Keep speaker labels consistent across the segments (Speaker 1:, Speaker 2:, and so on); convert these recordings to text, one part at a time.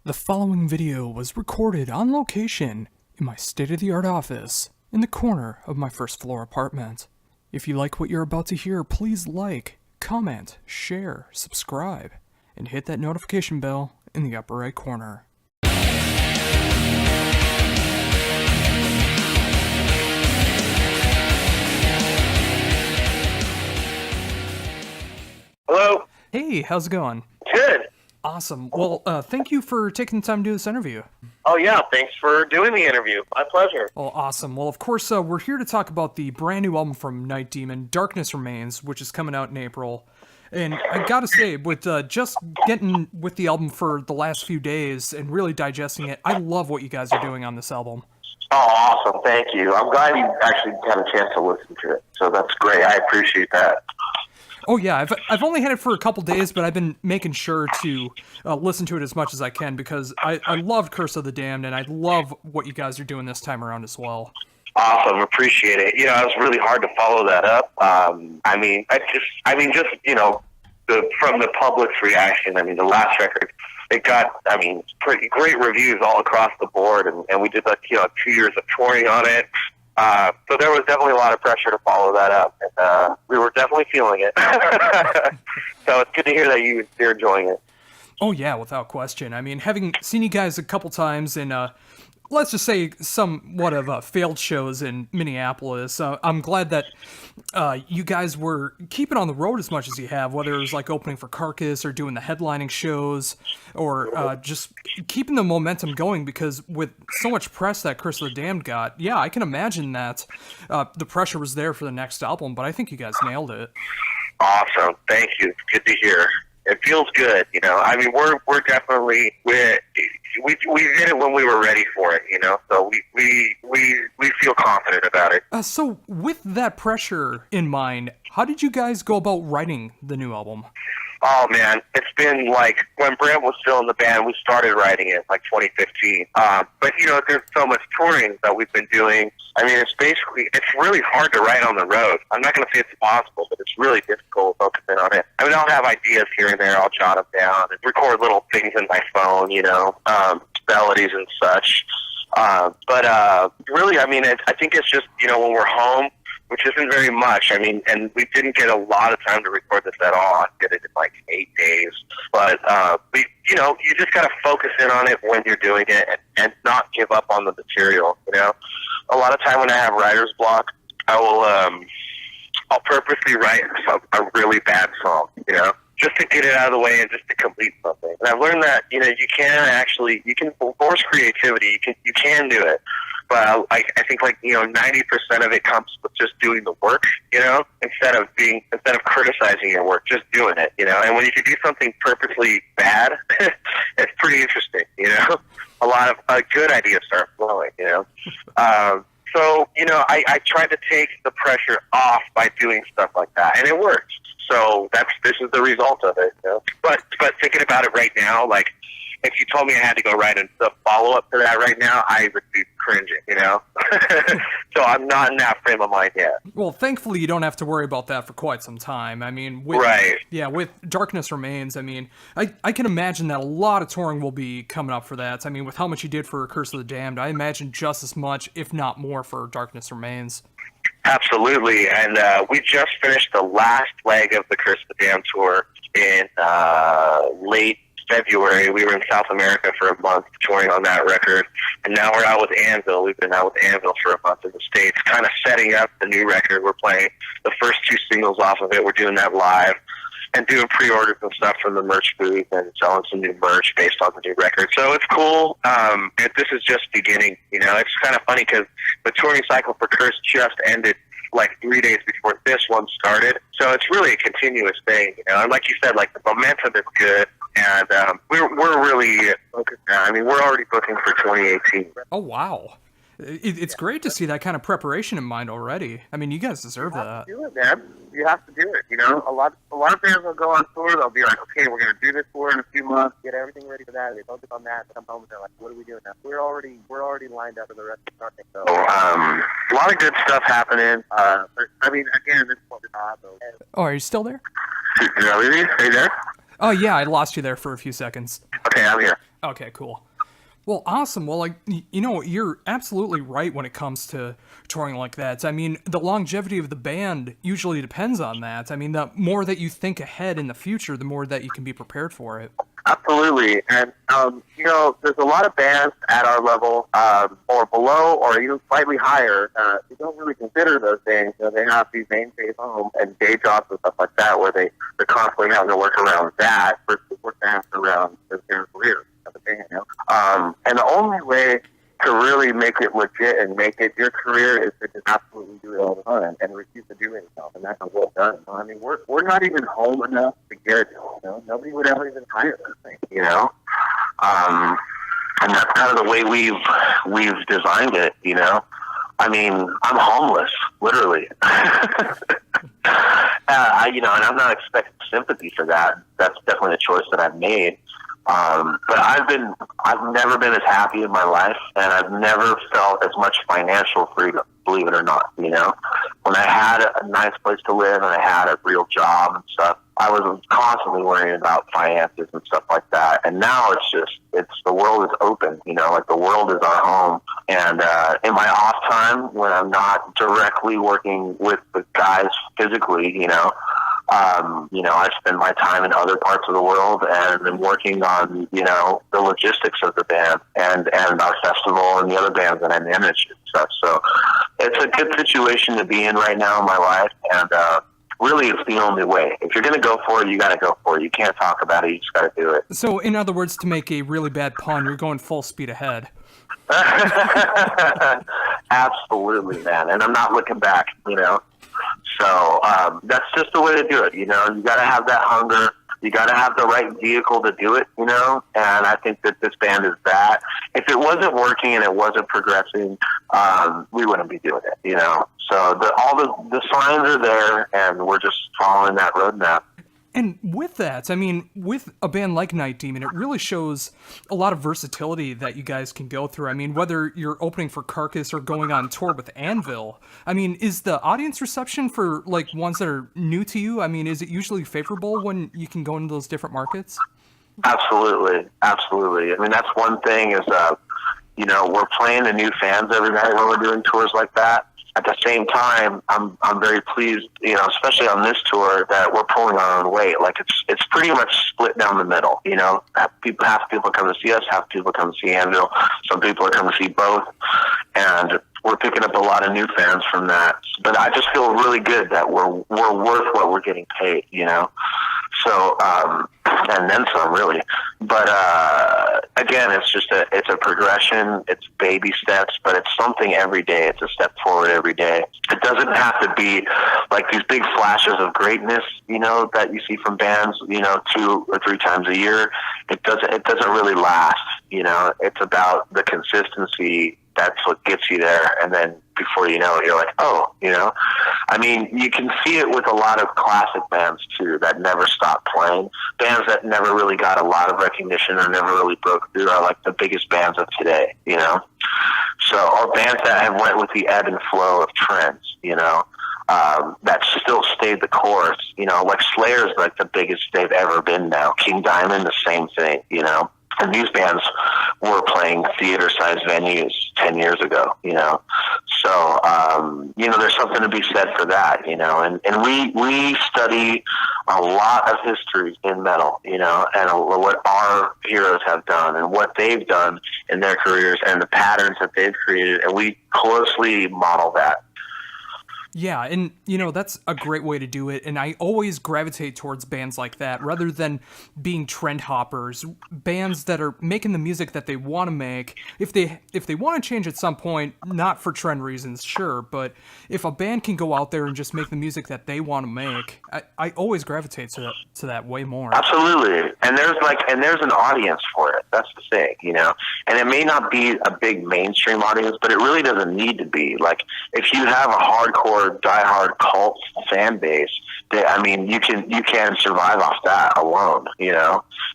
Speaker 1: The following video was recorded on location in my state-of-the-art office in the corner of my first floor apartment. If you like what you're about to hear, please like, comment, share, subscribe, and hit that notification bell in the upper right corner.
Speaker 2: Hello.
Speaker 1: Hey, how's it going?
Speaker 2: Good.
Speaker 1: Awesome. Well, thank you for taking the time to do this interview.
Speaker 2: Oh, yeah. Thanks for doing the interview. My pleasure.
Speaker 1: Oh, awesome. Well, of course, we're here to talk about the brand new album from Night Demon, Darkness Remains, which is coming out in April. And I gotta say, with just getting with the album for the last few days and really digesting it, I love what you guys are doing on this album.
Speaker 2: Oh, awesome. Thank you. I'm glad you actually had a chance to listen to it. So that's great. I appreciate that.
Speaker 1: Oh yeah, I've only had it for a couple days, but I've been making sure to listen to it as much as I can because I loved Curse of the Damned, and I love what you guys are doing this time around as well.
Speaker 2: Awesome, appreciate it. You know, it was really hard to follow that up. From the public's reaction. The last record, it got, pretty great reviews all across the board, and we did 2 years of touring on it. So there was definitely a lot of pressure to follow that up, and we were definitely feeling it. So it's good to hear that you're enjoying it.
Speaker 1: Oh yeah, without question. Having seen you guys a couple times in, let's just say, somewhat of failed shows in Minneapolis, I'm glad that you guys were keeping on the road as much as you have, whether it was like opening for KROCKS or doing the headlining shows, or just keeping the momentum going, because with so much press that Curse of the Damned got, yeah, I can imagine that the pressure was there for the next album, but I think you guys nailed it.
Speaker 2: Awesome. Thank you. It's good to hear. It feels good, we're definitely, we did it when we were ready for it, so we feel confident about it.
Speaker 1: So with that pressure in mind, how did you guys go about writing the new album?
Speaker 2: Oh man, it's been when Brent was still in the band, we started writing it 2015. But there's so much touring that we've been doing. It's really hard to write on the road. I'm not going to say it's impossible, but it's really difficult focusing on it. I'll have ideas here and there. I'll jot them down and record little things in my phone, melodies and such. But really, I think it's just, when we're home, which isn't very much. And we didn't get a lot of time to record this at all. I did it in 8 days. But, you just got to focus in on it when you're doing it and not give up on the material, A lot of time when I have writer's block, I'll purposely write a really bad song, just to get it out of the way and just to complete something. And I've learned that, you can force creativity. You can do it. But I think 90% of it comes with just doing the work, instead of criticizing your work, just doing it, And when you can do something purposely bad, it's pretty interesting, A lot of good ideas start flowing, So, I tried to take the pressure off by doing stuff like that, and it worked. So this is the result of it, But thinking about it right now, if you told me I had to go write the follow-up to that right now, I would be cringing, So I'm not in that frame of mind yet.
Speaker 1: Well, thankfully, you don't have to worry about that for quite some time.
Speaker 2: Right.
Speaker 1: Yeah, with Darkness Remains, I can imagine that a lot of touring will be coming up for that. With how much you did for Curse of the Damned, I imagine just as much, if not more, for Darkness Remains.
Speaker 2: Absolutely, and we just finished the last leg of the Curse of the Damned tour in late February. We were in South America for a month touring on that record, and now we're out with Anvil. We've been out with Anvil for a month in the States, kind of setting up the new record. We're playing the first 2 singles off of it. We're doing that live and doing pre-orders and stuff from the merch booth and selling some new merch based on the new record. So it's cool. This is just beginning. It's kind of funny because the touring cycle for Curse just ended 3 days before this one started. So it's really a continuous thing, And like you said, the momentum is good. And we're really focused now. We're already booking for 2018.
Speaker 1: Oh, wow. It's great to see that kind of preparation in mind already. You guys deserve that.
Speaker 2: You have to do it, man. You have to do it, A lot of bands will go on tour. They'll be like, okay, we're going to do this tour in a few months, get everything ready for that. They focus on that, come home, and they're like, what are we doing now? We're already lined up for the rest of the starting. So, a lot of good stuff happening. Again, this is what we're talking about.
Speaker 1: Oh, are you still there?
Speaker 2: Are you there?
Speaker 1: Oh, yeah, I lost you there for a few seconds.
Speaker 2: Okay, I'm here.
Speaker 1: Okay, cool. Well, awesome. Well, like, you're absolutely right when it comes to touring like that. I mean, the longevity of the band usually depends on that. I mean, the more that you think ahead in the future, the more that you can be prepared for it.
Speaker 2: Absolutely. And, there's a lot of bands at our level, or below, or even slightly higher. They don't really consider those things. They have these mainstays home and day jobs and stuff like that where they're constantly having to work around that versus working around their career. And the only way to really make it legit and make it your career is to just absolutely do it all the time and refuse to do anything else. And that's not well done. I mean, we're not even home enough to get it. Nobody would ever even hire this thing. And that's kind of the way we've designed it. I mean, I'm homeless, literally. And I'm not expecting sympathy for that. That's definitely a choice that I've made. But I've never been as happy in my life, and I've never felt as much financial freedom, believe it or not, When I had a nice place to live and I had a real job and stuff, I was constantly worrying about finances and stuff like that. And now the world is open, like the world is our home. And, in my off time, when I'm not directly working with the guys physically, I spend my time in other parts of the world and I'm working on, the logistics of the band and our festival and the other bands that I manage and stuff. So it's a good situation to be in right now in my life. And, really it's the only way. If you're going to go for it, you got to go for it. You can't talk about it. You just got to do it.
Speaker 1: So in other words, to make a really bad pun, you're going full speed ahead.
Speaker 2: Absolutely, man. And I'm not looking back, So that's just the way to do it. You got to have that hunger. You got to have the right vehicle to do it. And I think that this band is that. If it wasn't working and it wasn't progressing, we wouldn't be doing it. So all the signs are there, and we're just following that roadmap.
Speaker 1: And with that, I mean, with a band like Night Demon, it really shows a lot of versatility that you guys can go through. I mean, whether you're opening for KROCKS or going on tour with Anvil, I mean, is the audience reception for, like, ones that are new to you, I mean, is it usually favorable when you can go into those different markets?
Speaker 2: Absolutely. Absolutely. I mean, that's one thing is, we're playing to new fans every night when we're doing tours like that. At the same time, I'm very pleased, especially on this tour, that we're pulling our own weight. Like it's pretty much split down the middle. Half people come to see us, half people come to see Anvil. Some people are coming to see both, and we're picking up a lot of new fans from that. But I just feel really good that we're worth what we're getting paid. So and then some, really. But again, it's a progression. It's baby steps, but it's something every day. It's a step forward every day. It doesn't have to be like these big flashes of greatness, that you see from bands, 2 or 3 times a year. It doesn't really last. It's about the consistency. That's what gets you there, and then before you know it, you're like, oh, I mean, you can see it with a lot of classic bands too that never stop playing. Bands that never really got a lot of recognition or never really broke through are like the biggest bands of today, So, or bands that have went with the ebb and flow of trends, that still stayed the course, like Slayer's like the biggest they've ever been now. King Diamond, the same thing, And these bands were playing theater-sized venues 10 years ago, So, there's something to be said for that, And we study a lot of history in metal, and what our heroes have done and what they've done in their careers and the patterns that they've created, and we closely model that.
Speaker 1: Yeah, and, that's a great way to do it, and I always gravitate towards bands like that, rather than being trend hoppers, bands that are making the music that they want to make. If they want to change at some point, not for trend reasons, sure, but if a band can go out there and just make the music that they want to make, I always gravitate to that way more.
Speaker 2: Absolutely, and there's an audience for it, that's the thing, and it may not be a big mainstream audience, but it really doesn't need to be. Like, if you have a hardcore diehard cult fan base, you can survive off that alone,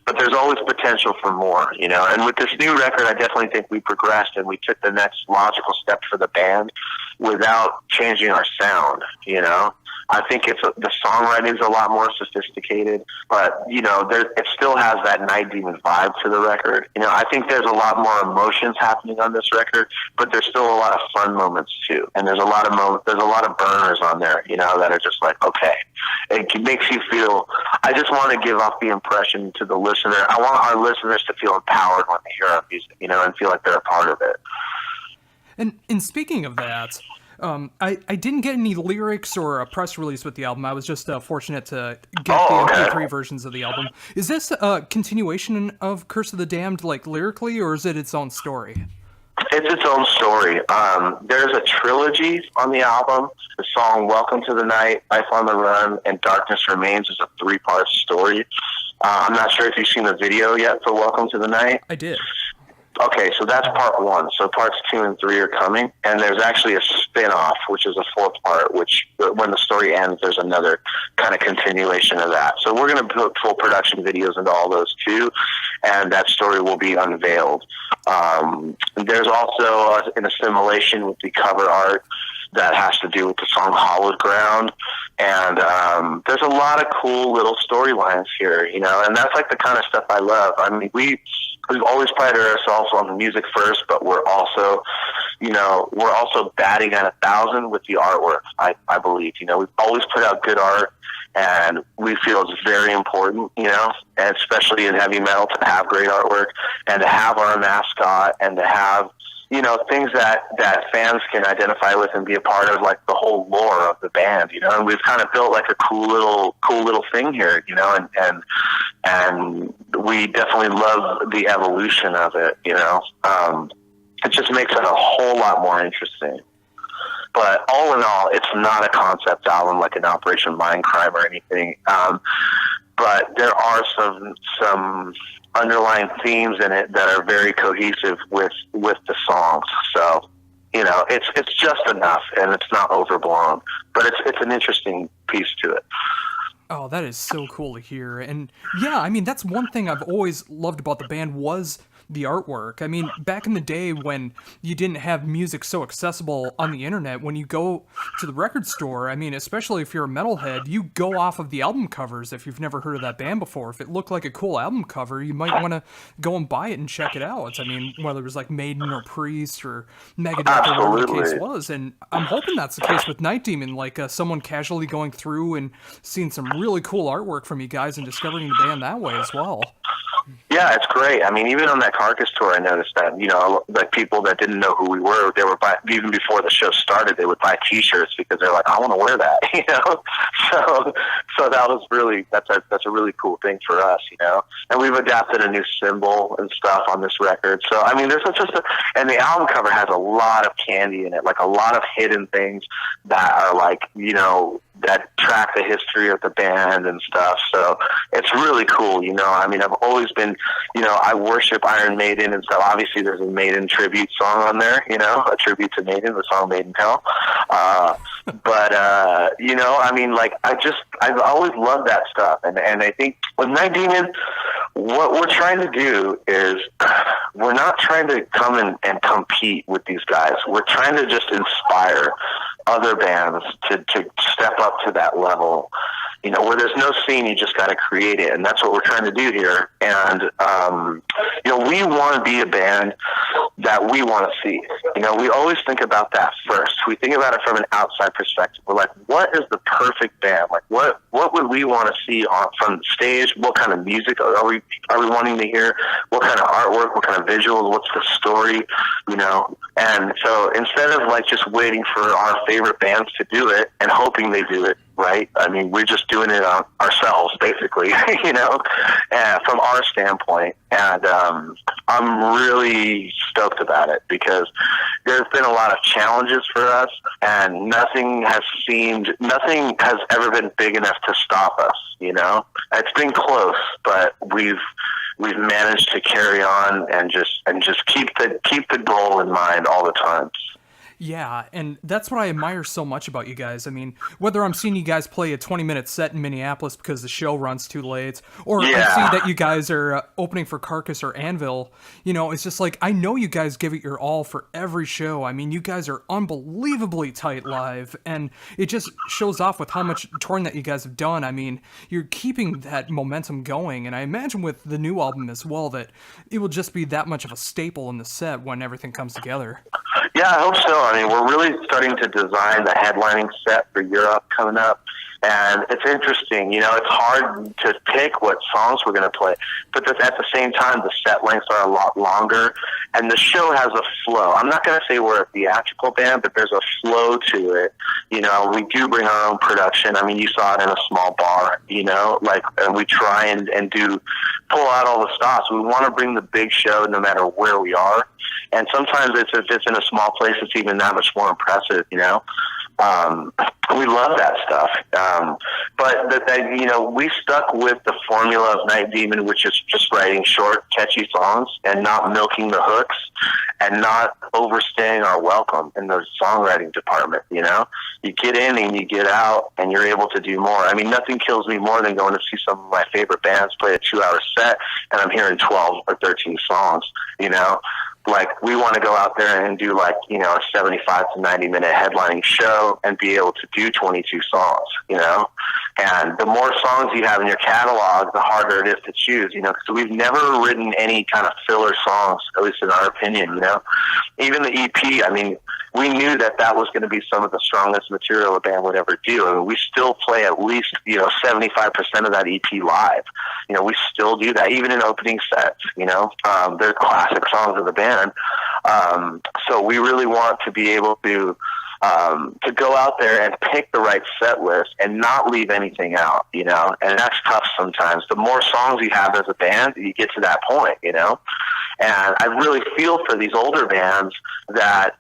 Speaker 2: but there's always potential for more, and with this new record, I definitely think we progressed and we took the next logical step for the band without changing our sound, I think the songwriting's a lot more sophisticated, but it still has that Night Demon vibe to the record. I think there's a lot more emotions happening on this record, but there's still a lot of fun moments too. And there's a lot of burners on there, that are just like, okay, it makes you feel. I just want to give off the impression to the listener. I want our listeners to feel empowered when they hear our music, and feel like they're a part of it.
Speaker 1: And speaking of that, I didn't get any lyrics or a press release with the album. I was just fortunate to get the MP3 versions of the album. Is this a continuation of Curse of the Damned, like lyrically, or is it its own story?
Speaker 2: It's its own story. There's a trilogy on the album. The song Welcome to the Night, Life on the Run, and Darkness Remains is a 3-part story. I'm not sure if you've seen the video yet for Welcome to the Night.
Speaker 1: I did.
Speaker 2: Okay, so that's part 1. So parts 2 and 3 are coming, and there's actually a spin-off, which is a 4th part, which when the story ends, there's another kind of continuation of that. So we're going to put full production videos into all those too, and that story will be unveiled. There's also an assimilation with the cover art that has to do with the song Hallowed Ground, and there's a lot of cool little storylines here, and that's like the kind of stuff I love. I mean, we've always prided ourselves on the music first, but we're also batting at 1,000 with the artwork. I believe, we've always put out good art, and we feel it's very important, and especially in heavy metal, to have great artwork and to have our mascot and to have things that fans can identify with and be a part of, like the whole lore of the band, and we've kind of built like a cool little thing here, and we definitely love the evolution of it, it just makes it a whole lot more interesting. But all in all, it's not a concept album like an Operation Mindcrime or anything, but there are some underlying themes in it that are very cohesive with the songs. So, it's just enough, and it's not overblown, but it's an interesting piece to it.
Speaker 1: Oh, that is so cool to hear. And yeah, I mean, that's one thing I've always loved about the band was the artwork. I mean, back in the day when you didn't have music so accessible on the internet, when you go to the record store, I mean, especially if you're a metalhead, you go off of the album covers if you've never heard of that band before. If it looked like a cool album cover, you might want to go and buy it and check it out. I mean, whether it was like Maiden or Priest or Megadeth or whatever the case was. And I'm hoping that's the case with Night Demon, like someone casually going through and seeing some really cool artwork from you guys and discovering the band that way as well.
Speaker 2: Yeah, it's great. I mean, even on that Carcass tour, I noticed that, like people that didn't know who we were, they were even before the show started, they would buy T-shirts because they're like, I want to wear that, So that was really, that's a really cool thing for us, And we've adapted a new symbol and stuff on this record. So, I mean, and the album cover has a lot of candy in it, like a lot of hidden things that are like, that track the history of the band and stuff. So it's really cool, I mean, I've always been, I worship Iron Maiden and stuff. Obviously there's a Maiden tribute song on there, a tribute to Maiden, the song Maiden Hell. But I mean, like, I've always loved that stuff. And I think with Night Demon, what we're trying to do is we're not trying to come and compete with these guys. We're trying to just inspire other bands to step up to that level, where there's no scene, you just got to create it. And that's what we're trying to do here. And, we want to be a band that we want to see. We always think about that first. We think about it from an outside perspective. We're like, what is the perfect band? Like, what would we want to see from the stage? What kind of music are we wanting to hear? What kind of artwork? What kind of visuals? What's the story? And so instead of like just waiting for our favorite bands to do it and hoping they do it right, I mean, we're just doing it ourselves, basically, from our standpoint. And I'm really stoked about it because there's been a lot of challenges for us, and nothing has ever been big enough to stop us. It's been close, but we've managed to carry on and just keep the goal in mind all the time.
Speaker 1: Yeah, and that's what I admire so much about you guys. I mean, whether I'm seeing you guys play a 20-minute set in Minneapolis because the show runs too late, or I see
Speaker 2: Yeah.
Speaker 1: that you guys are opening for KROCKS or Anvil, it's just like, I know you guys give it your all for every show. I mean, you guys are unbelievably tight live, and it just shows off with how much touring that you guys have done. I mean, you're keeping that momentum going, and I imagine with the new album as well that it will just be that much of a staple in the set when everything comes together.
Speaker 2: Yeah, I hope so. I mean, we're really starting to design the headlining set for Europe coming up. And it's interesting, it's hard to pick what songs we're going to play. But at the same time, the set lengths are a lot longer. And the show has a flow. I'm not going to say we're a theatrical band, but there's a flow to it. We do bring our own production. I mean, you saw it in a small bar, and we try and pull out all the stops. We want to bring the big show no matter where we are. And sometimes if it's in a small place, it's even that much more impressive, we love that stuff. But we stuck with the formula of Night Demon, which is just writing short, catchy songs and not milking the hooks and not overstaying our welcome in the songwriting department. You get in and you get out and you're able to do more. I mean, nothing kills me more than going to see some of my favorite bands play a 2-hour set and I'm hearing 12 or 13 songs, Like, we want to go out there and do, a 75 to 90-minute headlining show and be able to do 22 songs, And the more songs you have in your catalog, the harder it is to choose, because we've never written any kind of filler songs, at least in our opinion, Even the EP, I mean, we knew that was going to be some of the strongest material a band would ever do. I mean, we still play at least, 75% of that EP live. We still do that, even in opening sets, they're classic songs of the band. So we really want to be able to go out there and pick the right set list and not leave anything out, and that's tough sometimes. The more songs you have as a band, you get to that point, and I really feel for these older bands that,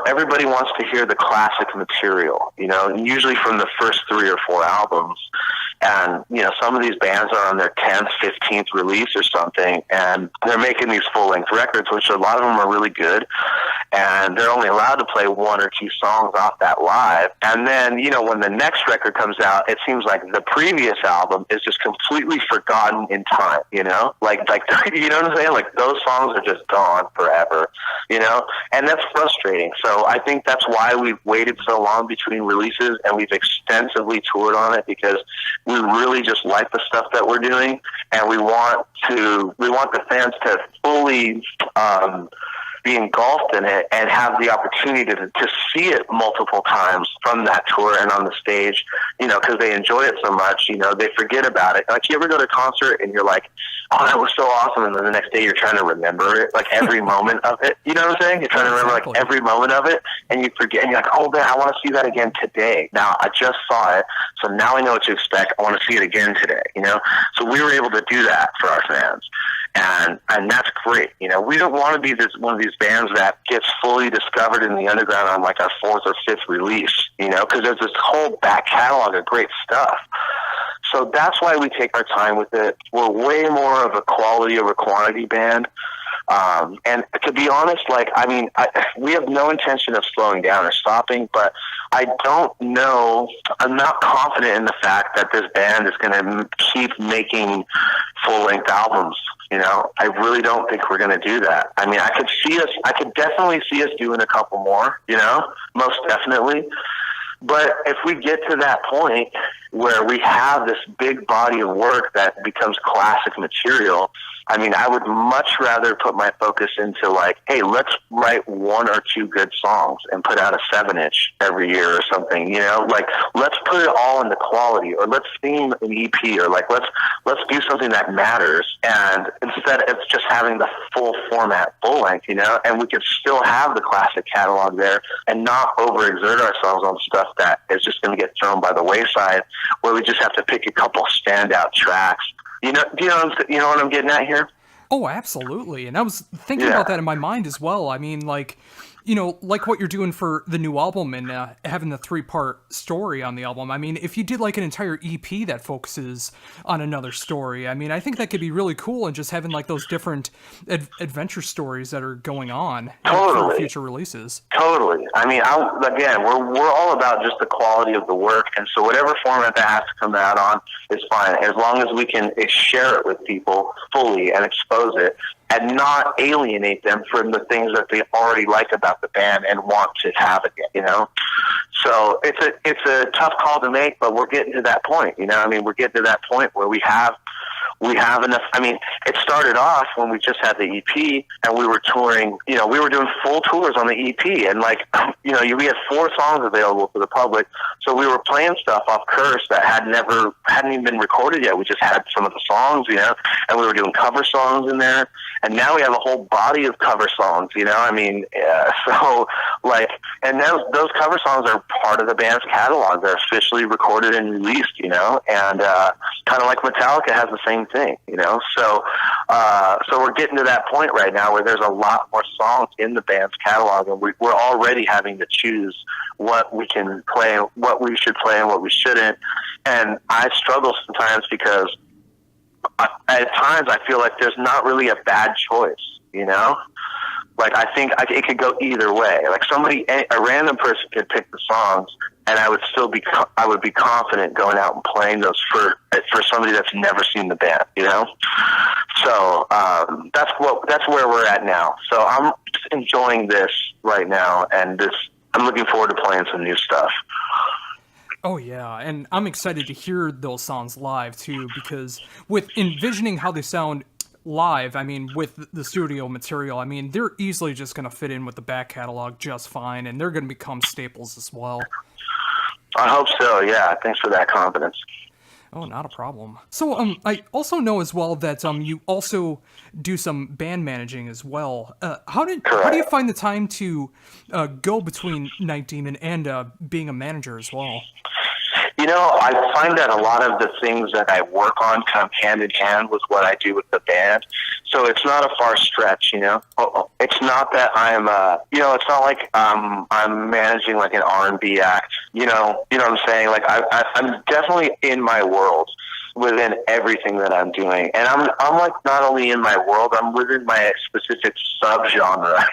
Speaker 2: everybody wants to hear the classic material, and usually from the first 3 or 4 albums. And, some of these bands are on their 10th, 15th release or something, and they're making these full-length records, which a lot of them are really good, and they're only allowed to play 1 or 2 songs off that live. And then, when the next record comes out, it seems like the previous album is just completely forgotten in time, Like, you know what I'm saying? Like, those songs are just gone forever, And that's frustrating. So I think that's why we've waited so long between releases, and we've extensively toured on it, because we really just like the stuff that we're doing, and we want the fans to fully be engulfed in it and have the opportunity to see it multiple times from that tour and on the stage, because they enjoy it so much, they forget about it. Like, you ever go to a concert and you're like, oh, that was so awesome, and then the next day you're trying to remember it, like every moment of it, you know what I'm saying? You're trying to remember like every moment of it, and you forget, and you're like, oh man, I want to see that again today. Now, I just saw it, so now I know what to expect. I want to see it again today, So we were able to do that for our fans. And that's great. We don't want to be one of these bands that gets fully discovered in the underground on like our 4th or 5th release, because there's this whole back catalog of great stuff. So that's why we take our time with it. We're way more of a quality over quantity band. And to be honest, we have no intention of slowing down or stopping, but I don't know, I'm not confident in the fact that this band is going to keep making full-length albums. I really don't think we're going to do that. I mean, I could definitely see us doing a couple more, most definitely. But if we get to that point where we have this big body of work that becomes classic material, I mean, I would much rather put my focus into like, hey, let's write 1 or 2 good songs and put out a 7-inch every year or something, like let's put it all into quality, or let's theme an EP, or like let's do something that matters. And instead it's just having the full format full length, and we could still have the classic catalog there and not overexert ourselves on stuff that is just going to get thrown by the wayside, where we just have to pick a couple standout tracks. Do you know what I'm getting at here?
Speaker 1: Oh, absolutely. And I was thinking about that in my mind as well. I mean, like, like what you're doing for the new album and having the 3-part story on the album. I mean, if you did like an entire EP that focuses on another story, I mean, I think that could be really cool, and just having like those different adventure stories that are going on for
Speaker 2: Totally.
Speaker 1: future releases.
Speaker 2: Totally. I mean, again, we're all about just the quality of the work, and so whatever format that has to come out on is fine, as long as we can share it with people fully and expose it, and not alienate them from the things that they already like about the band and want to have again. So it's a tough call to make, but we're getting to that point. I mean, we're getting to that point where we have enough. I mean, it started off when we just had the EP and we were touring, we were doing full tours on the EP, and we had 4 songs available to the public. So we were playing stuff off Curse that hadn't even been recorded yet. We just had some of the songs, and we were doing cover songs in there. And now we have a whole body of cover songs, I mean, and those cover songs are part of the band's catalog. They're officially recorded and released, and kind of like Metallica has the same thing, So we're getting to that point right now where there's a lot more songs in the band's catalog, and we're already having to choose what we can play, what we should play, and what we shouldn't. And I struggle sometimes because at times I feel like there's not really a bad choice, Like, I think it could go either way. Like, a random person could pick the songs, and I would still be confident going out and playing those for somebody that's never seen the band, So that's where we're at now. So I'm just enjoying this right now, and I'm looking forward to playing some new stuff.
Speaker 1: Oh yeah, and I'm excited to hear those songs live too, because with envisioning how they sound live, I mean, with the studio material, I mean, they're easily just going to fit in with the back catalog just fine, and they're going to become staples as well.
Speaker 2: I hope so, yeah. Thanks for that confidence.
Speaker 1: Oh, not a problem. So, I also know as well that you also do some band managing as well. How do you find the time to go between Night Demon and being a manager as well?
Speaker 2: I find that a lot of the things that I work on come hand in hand with what I do with the band. So it's not a far stretch, It's not that I'm, it's not like I'm managing like an R&B act, You know what I'm saying? Like I'm definitely in my world within everything that I'm doing. And I'm like not only in my world, I'm within my specific subgenre,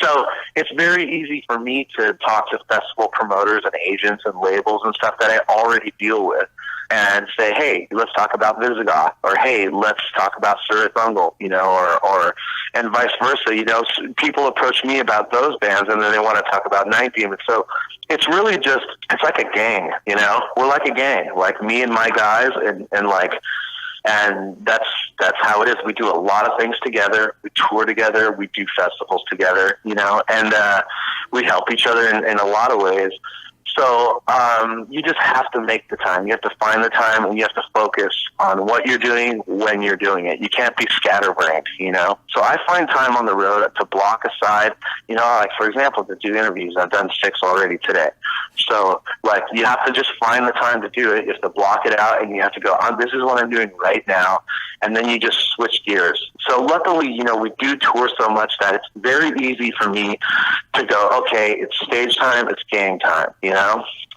Speaker 2: So it's very easy for me to talk to festival promoters and agents and labels and stuff that I already deal with and say, hey, let's talk about Visigoth, or hey, let's talk about Surathungal, or and vice versa. People approach me about those bands and then they want to talk about Night Demon. So it's really it's like a gang, We're like a gang, like me and my guys, and that's how it is. We do a lot of things together. We tour together. We do festivals together, and we help each other in a lot of ways. So you just have to make the time. You have to find the time, and you have to focus on what you're doing when you're doing it. You can't be scatterbrained, So I find time on the road to block aside, like, for example, to do interviews. I've done 6 already today. So, like, you have to just find the time to do it. You have to block it out, and you have to go, this is what I'm doing right now. And then you just switch gears. So luckily, we do tour so much that it's very easy for me to go, okay, it's stage time, it's gang time,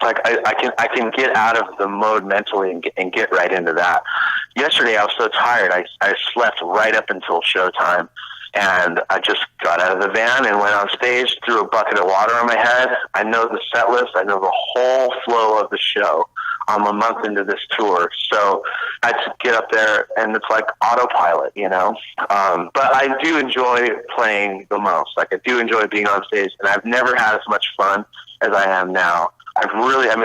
Speaker 2: Like I can get out of the mode mentally and get right into that. Yesterday I was so tired, I slept right up until showtime. And I just got out of the van and went on stage, threw a bucket of water on my head. I know the set list. I know the whole flow of the show. I'm a month into this tour. So I just get up there and it's like autopilot, But I do enjoy playing the most. Like, I do enjoy being on stage, and I've never had as much fun as I am now.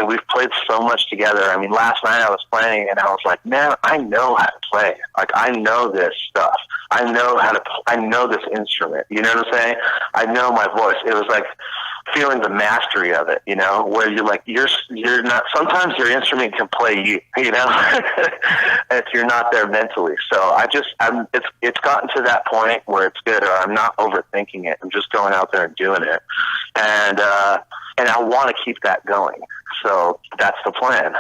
Speaker 2: We've played so much together. I mean, last night I was playing and I was like, man, I know how to play. Like, I know this stuff. I know this instrument. You know what I'm saying? I know my voice. It was like feeling the mastery of it, where you're like, you're not, sometimes your instrument can play you, if you're not there mentally. So it's gotten to that point where it's good, or I'm not overthinking it. I'm just going out there and doing it. And I want to keep that going. So that's the plan.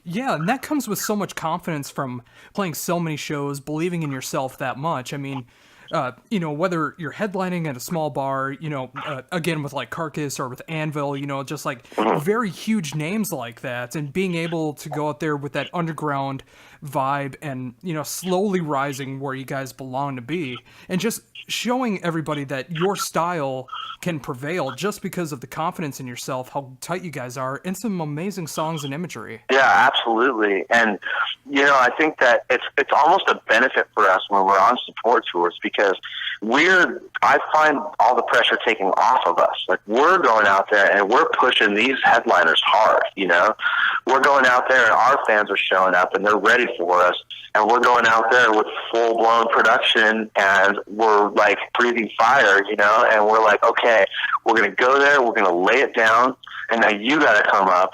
Speaker 1: Yeah, and that comes with so much confidence from playing so many shows, believing in yourself that much. I mean, I know that you know, whether you're headlining at a small bar, you know, again with like KROCKS or with Anvil, you know, just like very huge names like that, and being able to go out there with that underground vibe and, you know, slowly rising where you guys belong to be, and just showing everybody that your style can prevail just because of the confidence in yourself, how tight you guys are, and some amazing songs and imagery.
Speaker 2: Yeah, absolutely. And you know, I think that it's almost a benefit for us when we're on support tours, because I find all the pressure taking off of us. Like, we're going out there and we're pushing these headliners hard, you know. We're going out there and our fans are showing up and they're ready for us. And we're going out there with full-blown production and we're like breathing fire, you know, and we're like, okay, we're going to go there, we're going to lay it down, and now you got to come up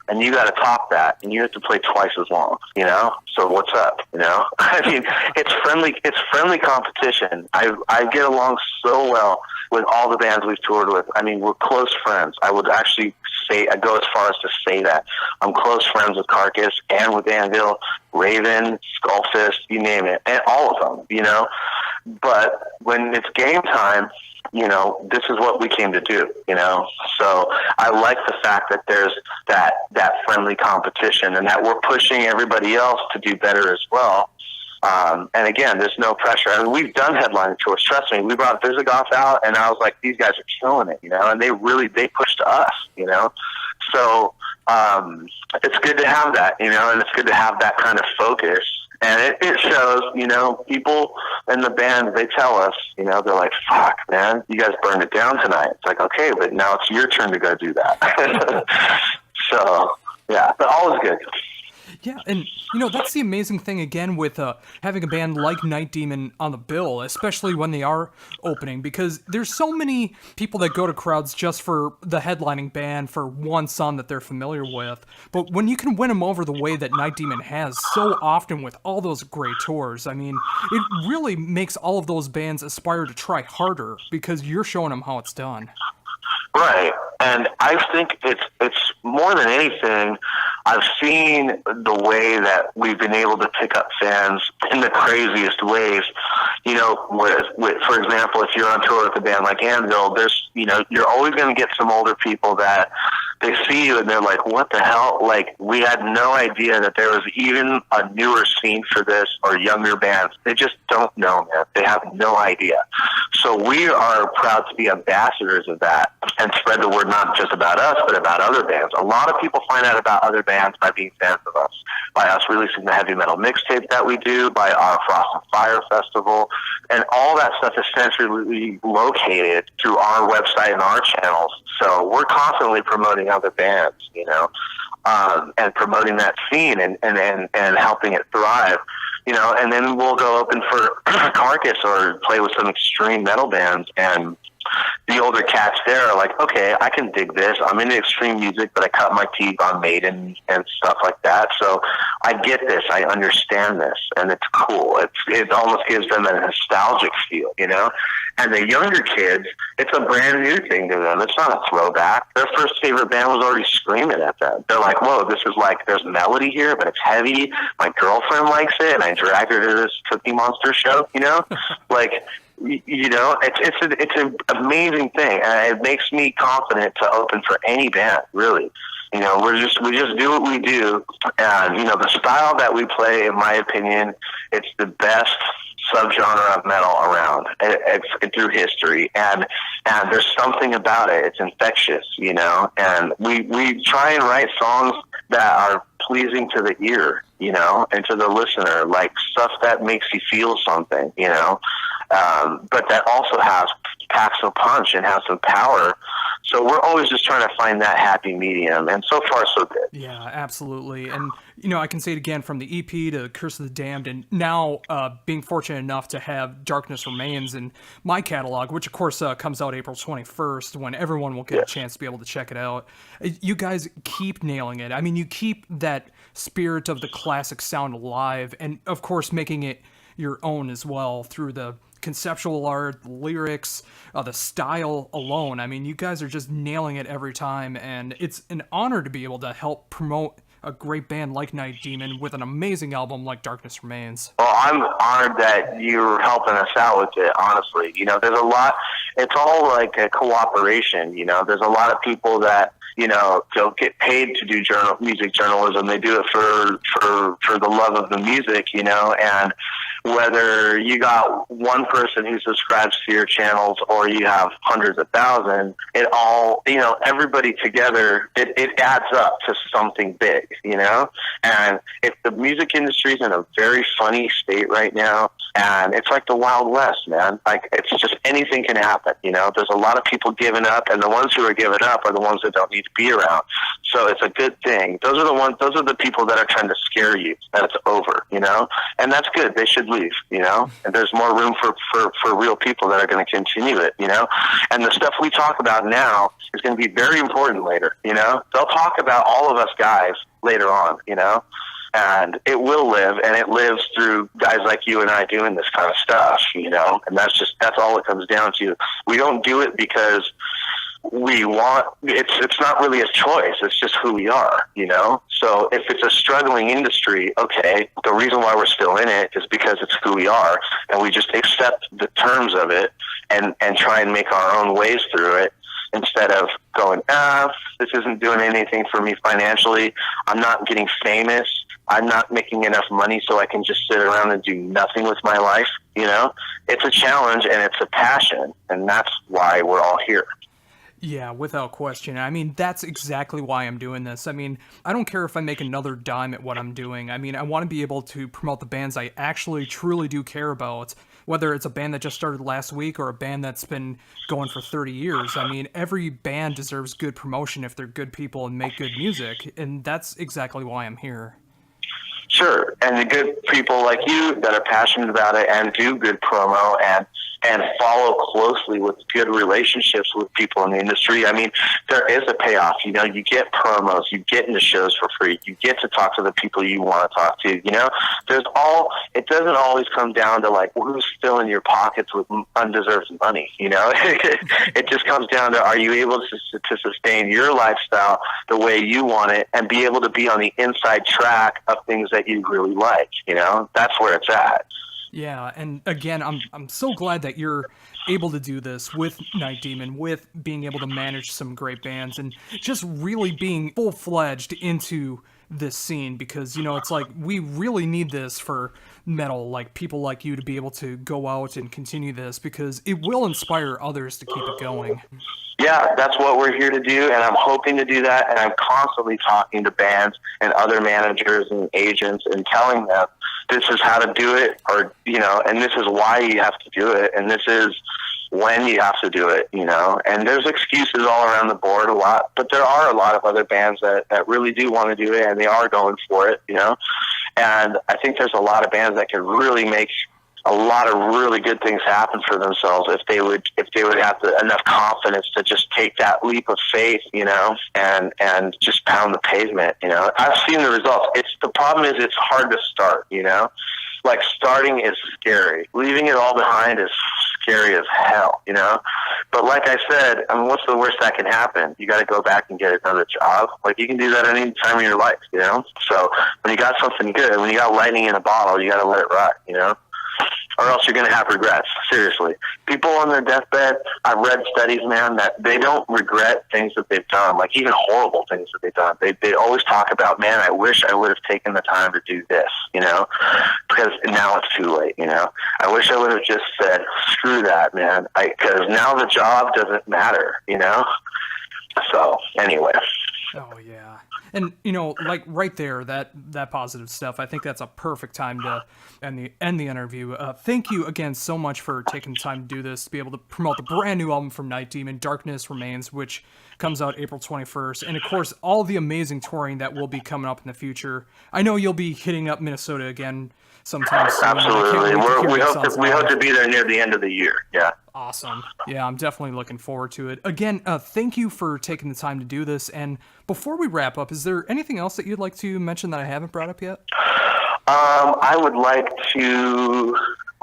Speaker 2: and you got to top that, and you have to play twice as long, you know? So what's up, you know? I mean, it's friendly competition. I get along so well with all the bands we've toured with. I mean, we're close friends. I would actually say, I go as far as to say that. I'm close friends with KROCKS and with Anvil, Raven, Skullfist, you name it, and all of them, you know? But when it's game time, you know, this is what we came to do, you know? So I like the fact that there's that friendly competition and that we're pushing everybody else to do better as well. And again, there's no pressure. I mean, we've done headlining tours. Trust me, we brought Visigoth out and I was like, these guys are killing it, you know? And they pushed us, you know? So it's good to have that, you know, and it's good to have that kind of focus. And it shows, you know, people in the band, they tell us, you know, they're like, fuck, man, you guys burned it down tonight. It's like, okay, but now it's your turn to go do that. So, yeah, but all is good.
Speaker 1: Yeah, and, you know, that's the amazing thing, again, with having a band like Night Demon on the bill, especially when they are opening, because there's so many people that go to crowds just for the headlining band, for one song that they're familiar with. But when you can win them over the way that Night Demon has so often with all those great tours, I mean, it really makes all of those bands aspire to try harder, because you're showing them how it's done.
Speaker 2: Right. And I think it's more than anything, I've seen the way that we've been able to pick up fans in the craziest ways. You know, with for example, if you're on tour with a band like Anvil, there's, you know, you're always going to get some older people that they see you and they're like, what the hell? Like, we had no idea that there was even a newer scene for this, or younger bands. They just don't know, man. They have no idea. So we are proud to be ambassadors of that and spread the word, not just about us, but about other bands. A lot of people find out about other bands by being fans of us, by us releasing the heavy metal mixtape that we do, by our Frost and Fire Festival, and all that stuff is centrally located through our website and our channels. So we're constantly promoting other bands, you know, and promoting that scene and helping it thrive, you know. And then we'll go open for KROCKS or play with some extreme metal bands, and the older cats there are like, okay, I can dig this. I'm into extreme music, but I cut my teeth on Maiden and stuff like that. So I get this. I understand this, and it's cool. It almost gives them a nostalgic feel, you know? And the younger kids, it's a brand new thing to them. It's not a throwback. Their first favorite band was already screaming at them. They're like, whoa, this is like, there's melody here, but it's heavy. My girlfriend likes it, and I dragged her to this Cookie Monster show, you know? Like, you know, it's an amazing thing, and it makes me confident to open for any band, really. You know, we just do what we do, and you know, the style that we play, in my opinion, it's the best subgenre of metal around. It's through history, and there's something about it. It's infectious, you know. And we try and write songs that are pleasing to the ear, you know, and to the listener, like stuff that makes you feel something, you know. But that also packs a punch and has some power. So we're always just trying to find that happy medium, and so far so good.
Speaker 1: Yeah, absolutely. And, you know, I can say it again, from the EP to Curse of the Damned, and now being fortunate enough to have Darkness Remains in my catalog, which of course comes out April 21st, when everyone will get a chance to be able to check it out. You guys keep nailing it. I mean, you keep that spirit of the classic sound alive, and of course making it your own as well through the conceptual art, the lyrics, the style alone. I mean, you guys are just nailing it every time, and it's an honor to be able to help promote a great band like Night Demon with an amazing album like Darkness Remains.
Speaker 2: Well, I'm honored that you're helping us out with it, honestly. You know, there's a lot, it's all like a cooperation, you know. There's a lot of people that, you know, they'll get paid to do music journalism. They do it for the love of the music, you know, and whether you got one person who subscribes to your channels or you have hundreds of thousands, it all, you know, everybody together, it adds up to something big, you know? And if the music industry is in a very funny state right now, and it's like the Wild West, man. Like, it's just anything can happen, you know? There's a lot of people giving up, and the ones who are giving up are the ones that don't need to be around. So it's a good thing. Those are the people that are trying to scare you that it's over, you know? And that's good. They should leave, you know? And there's more room for real people that are going to continue it, you know? And the stuff we talk about now is going to be very important later, you know? They'll talk about all of us guys later on, you know? And it will live, and it lives through guys like you and I doing this kind of stuff, you know? And that's all it comes down to. We don't do it because we want, it's not really a choice. It's just who we are, you know? So if it's a struggling industry, okay, the reason why we're still in it is because it's who we are, and we just accept the terms of it and try and make our own ways through it, instead of going, this isn't doing anything for me financially. I'm not getting famous. I'm not making enough money so I can just sit around and do nothing with my life, you know? It's a challenge, and it's a passion, and that's why we're all here.
Speaker 1: Yeah, without question. I mean, that's exactly why I'm doing this. I mean, I don't care if I make another dime at what I'm doing. I mean, I want to be able to promote the bands I actually truly do care about, whether it's a band that just started last week or a band that's been going for 30 years. I mean, every band deserves good promotion if they're good people and make good music, and that's exactly why I'm here.
Speaker 2: Sure, and the good people like you that are passionate about it and do good promo and follow closely with good relationships with people in the industry. I mean, there is a payoff. You know, you get promos, you get into shows for free, you get to talk to the people you want to talk to. You know, it doesn't always come down to like who's filling your pockets with undeserved money. You know, it just comes down to, are you able to sustain your lifestyle the way you want it and be able to be on the inside track of things that you really like. You know, that's where it's at.
Speaker 1: Yeah, and again, I'm so glad that you're able to do this with Night Demon, with being able to manage some great bands, and just really being full-fledged into this scene, because, you know, it's like we really need this for metal, like people like you to be able to go out and continue this, because it will inspire others to keep it going.
Speaker 2: Yeah, that's what we're here to do, and I'm hoping to do that, and I'm constantly talking to bands and other managers and agents and telling them this is how to do it, or, you know, and this is why you have to do it, and this is when you have to do it, you know. And there's excuses all around the board a lot, but there are a lot of other bands that really do want to do it, and they are going for it, you know. And I think there's a lot of bands that could really make a lot of really good things happen for themselves if they would have enough confidence to just take that leap of faith, you know, and just pound the pavement, you know. I've seen the results. The problem is it's hard to start, you know. Like, starting is scary. Leaving it all behind is scary as hell, you know. But like I said, I mean, what's the worst that can happen? You got to go back and get another job. Like, you can do that any time in your life, you know. So when you got something good, when you got lightning in a bottle, you got to let it ride, you know. Or else you're going to have regrets. Seriously. People on their deathbed, I've read studies, man, that they don't regret things that they've done, like even horrible things that they've done. They always talk about, man, I wish I would have taken the time to do this, you know, because now it's too late, you know. I wish I would have just said, screw that, man, because now the job doesn't matter, you know. So, anyway.
Speaker 1: Oh, yeah. And, you know, like right there, that positive stuff, I think that's a perfect time to end the interview. Thank you again so much for taking the time to do this, to be able to promote the brand new album from Night Demon, Darkness Remains, which comes out April 21st. And, of course, all the amazing touring that will be coming up in the future. I know you'll be hitting up Minnesota again sometime soon.
Speaker 2: Absolutely. We hope to be there near the end of the year. Yeah.
Speaker 1: Awesome. Yeah, I'm definitely looking forward to it. Again, thank you for taking the time to do this. And before we wrap up, is there anything else that you'd like to mention that I haven't brought up yet?
Speaker 2: I would like to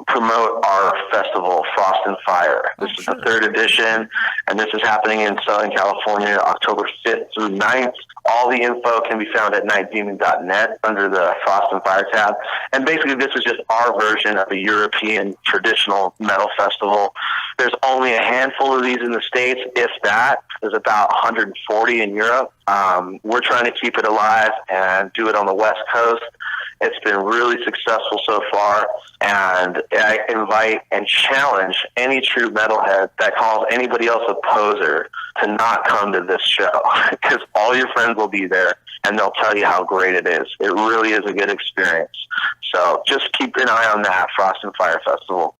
Speaker 2: promote our festival, Frost and Fire. This is the 3rd edition, and this is happening in Southern California, October 5th through 9th. All the info can be found at nightdemon.net under the Frost and Fire tab. And basically, this is just our version of a European traditional metal festival. There's only a handful of these in the States, if that. There's about 140 in Europe. We're trying to keep it alive and do it on the West Coast. It's been really successful so far, and I invite and challenge any true metalhead that calls anybody else a poser to not come to this show, because all your friends will be there, and they'll tell you how great it is. It really is a good experience. So just keep an eye on that, Frost and Fire Festival.